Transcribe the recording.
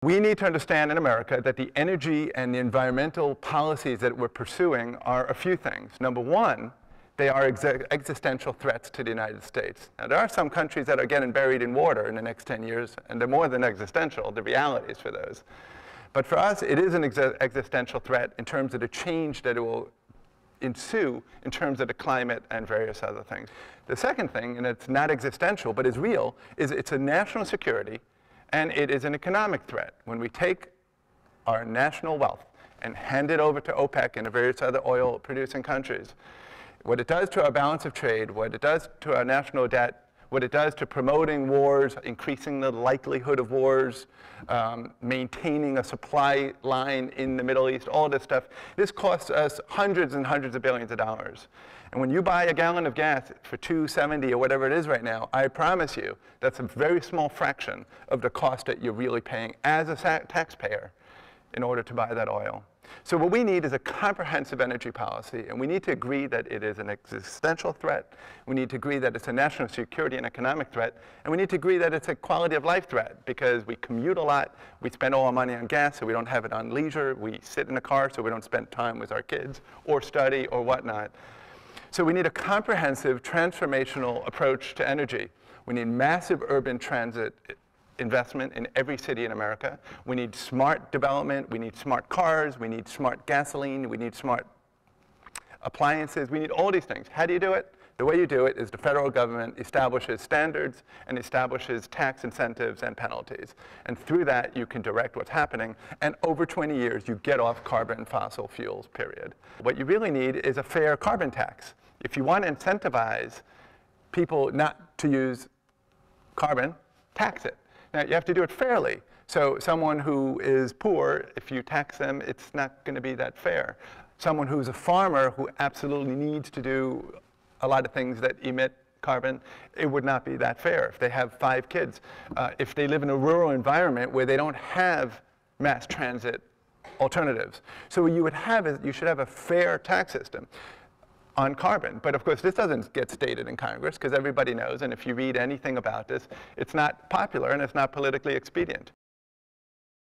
We need to understand in America that the energy and the environmental policies that we're pursuing are a few things. Number one, they are existential threats to the United States. Now, there are some countries that are getting buried in water in the next 10 years, and they're more than existential, the realities for those. But for us, it is an existential threat in terms of the change that it will ensue in terms of the climate and various other things. The second thing, and it's not existential, but is real, is it's a national security, and it is an economic threat. When we take our national wealth and hand it over to OPEC and the various other oil-producing countries, what it does to our balance of trade, what it does to our national debt, what it does to promoting wars, increasing the likelihood of wars, maintaining a supply line in the Middle East, all this stuff, this costs us hundreds and hundreds of billions of dollars. And when you buy a gallon of gas for $2.70 or whatever it is right now, I promise you that's a very small fraction of the cost that you're really paying as a taxpayer in order to buy that oil. So what we need is a comprehensive energy policy, and we need to agree that it is an existential threat. We need to agree that it's a national security and economic threat, and we need to agree that it's a quality of life threat, because we commute a lot, we spend all our money on gas so we don't have it on leisure, we sit in a car so we don't spend time with our kids or study or whatnot. So we need a comprehensive transformational approach to energy. We need massive urban transit investment in every city in America. We need smart development. We need smart cars. We need smart gasoline. We need smart appliances. We need all these things. How do you do it? The way you do it is the federal government establishes standards and establishes tax incentives and penalties. And through that, you can direct what's happening. And over 20 years, you get off carbon fossil fuels, period. What you really need is a fair carbon tax. If you want to incentivize people not to use carbon, tax it. Now, you have to do it fairly. So someone who is poor, if you tax them, it's not going to be that fair. Someone who's a farmer who absolutely needs to do a lot of things that emit carbon, it would not be that fair if they have 5 kids. If they live in a rural environment where they don't have mass transit alternatives. So what you would have is you should have a fair tax system on carbon. But of course, this doesn't get stated in Congress because everybody knows, and if you read anything about this, it's not popular and it's not politically expedient.